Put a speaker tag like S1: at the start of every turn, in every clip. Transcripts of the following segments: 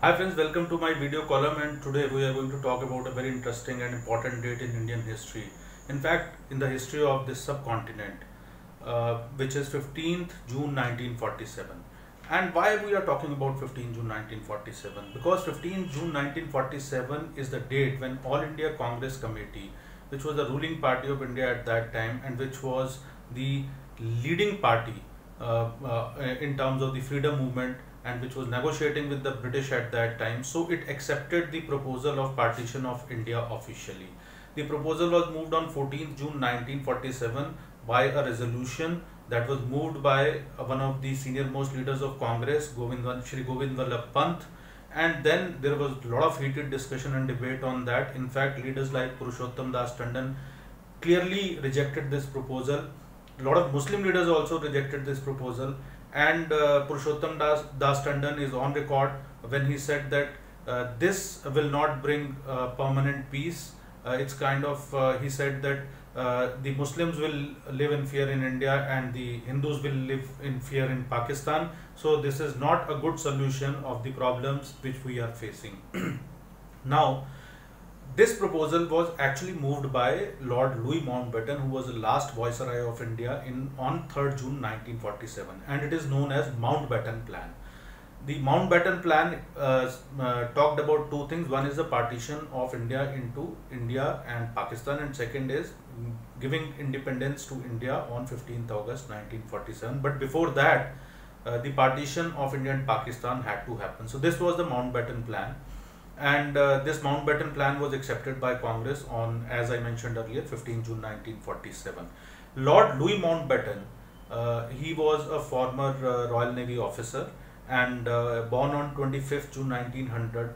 S1: Hi friends, welcome to my video column, and today we are going to talk about a very interesting and important date in Indian history. In fact, in the history of this subcontinent, which is 15th June 1947. And why we are talking about 15th June 1947? Because 15th June 1947 is the date when All India Congress Committee, which was the ruling party of India at that time and which was the leading party in terms of the freedom movement, and which was negotiating with the British at that time. So it accepted the proposal of partition of India officially. The proposal was moved on 14th June 1947 by a resolution that was moved by one of the senior most leaders of Congress, Shri Govind Vallabh Pant. And then there was a lot of heated discussion and debate on that. In fact, leaders like Purushottam Das Tandon clearly rejected this proposal. A lot of Muslim leaders also rejected this proposal, and Purushottam Das Tandon is on record when he said that this will not bring permanent peace. It's kind of, he said that the Muslims will live in fear in India and the Hindus will live in fear in Pakistan. So this is not a good solution of the problems which we are facing. Now, this proposal was actually moved by Lord Louis Mountbatten, who was the last Viceroy of India on 3rd June 1947, and it is known as Mountbatten Plan. The Mountbatten Plan talked about two things. One is the partition of India into India and Pakistan, and second is giving independence to India on 15th August 1947. But before that, the partition of India and Pakistan had to happen. So this was the Mountbatten Plan. And this Mountbatten Plan was accepted by Congress on, as I mentioned earlier, 15 June 1947. Lord Louis Mountbatten, he was a former Royal Navy officer, and born on 25th June 1900.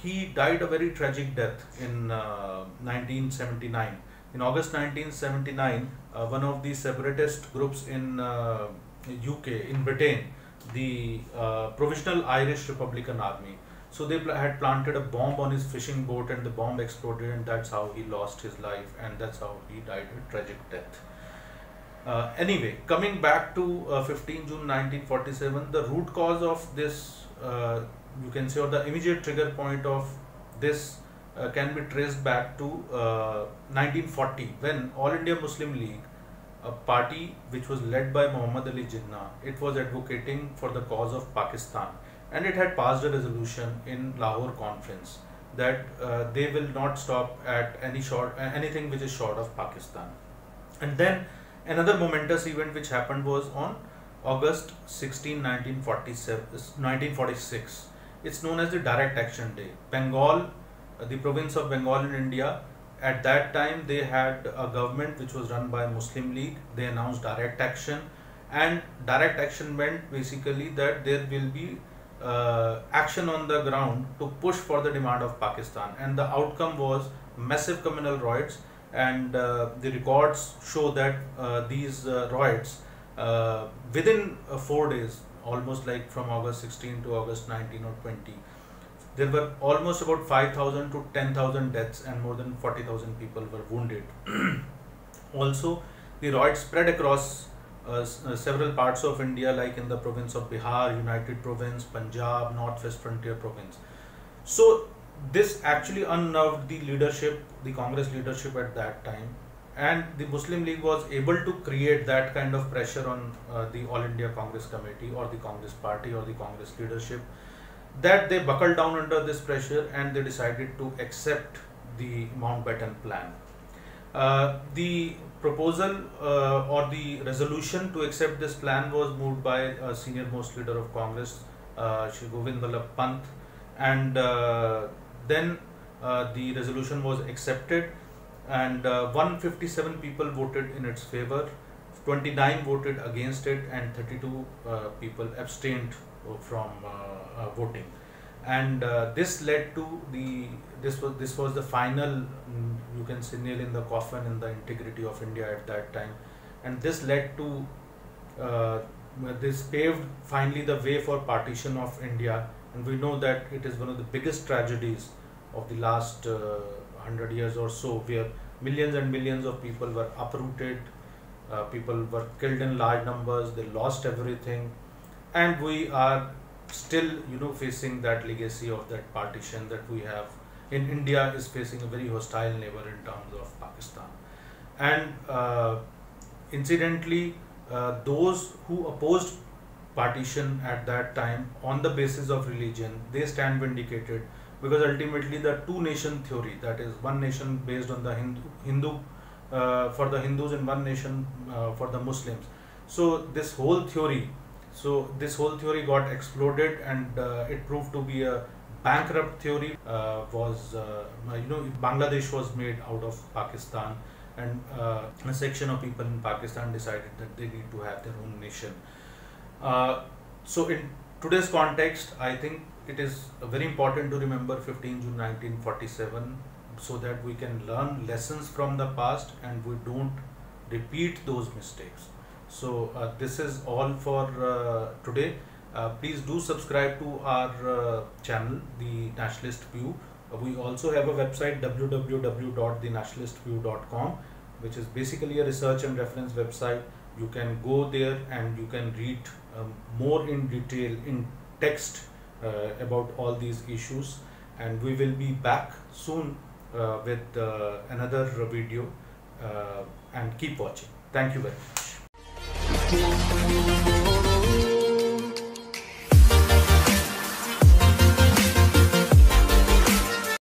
S1: He died a very tragic death in 1979. In August 1979, one of the separatist groups in UK, in Britain, the Provisional Irish Republican Army, so they had planted a bomb on his fishing boat, and the bomb exploded, and that's how he lost his life, and that's how he died a tragic death. Anyway, coming back to 15 June 1947, the root cause of this, you can say, or the immediate trigger point of this can be traced back to 1940, when All India Muslim League, a party which was led by Muhammad Ali Jinnah, it was advocating for the cause of Pakistan. And it had passed a resolution in Lahore Conference that they will not stop at anything which is short of Pakistan. And then another momentous event which happened was on August 16, 1946. It's known as the Direct Action Day. Bengal, the province of Bengal in India, at that time they had a government which was run by Muslim League. They announced direct action, and direct action meant basically that there will be action on the ground to push for the demand of Pakistan, and the outcome was massive communal riots. And the records show that these riots, within 4 days, almost like from August 16 to August 19 or 20, there were almost about 5,000 to 10,000 deaths, and more than 40,000 people were wounded. Also, the riots spread across several parts of India, like in the province of Bihar, United Province, Punjab, Northwest Frontier Province. So this actually unnerved the leadership, the Congress leadership at that time, and the Muslim League was able to create that kind of pressure on the All India Congress Committee or the Congress Party or the Congress leadership, that they buckled down under this pressure and they decided to accept the Mountbatten Plan. The proposal or the resolution to accept this plan was moved by a senior most leader of Congress, Shri Govind Vallabh Pant, and then the resolution was accepted, and 157 people voted in its favor, 29 voted against it, and 32 people abstained from voting. And this led to this was the final, you can say, nail in the coffin in the integrity of India at that time, and this led to this paved finally the way for partition of India. And we know that it is one of the biggest tragedies of the last 100 years or so, where millions and millions of people were uprooted, people were killed in large numbers, they lost everything, and we are still facing that legacy of that partition that we have in India is facing a very hostile neighbor in terms of Pakistan. And incidentally, those who opposed partition at that time on the basis of religion, they stand vindicated, because ultimately the two nation theory, that is one nation based on the Hindu for the Hindus and one nation for the Muslims. So this whole theory got exploded, and it proved to be a bankrupt theory. Bangladesh was made out of Pakistan, and a section of people in Pakistan decided that they need to have their own nation. So in today's context, I think it is very important to remember 15 June 1947, so that we can learn lessons from the past and we don't repeat those mistakes. So this is all for today. Please do subscribe to our channel, The Nationalist View. We also have a website, www.thenationalistview.com, which is basically a research and reference website. You can go there and you can read more in detail in text about all these issues. And we will be back soon with another video, and keep watching. Thank you very much.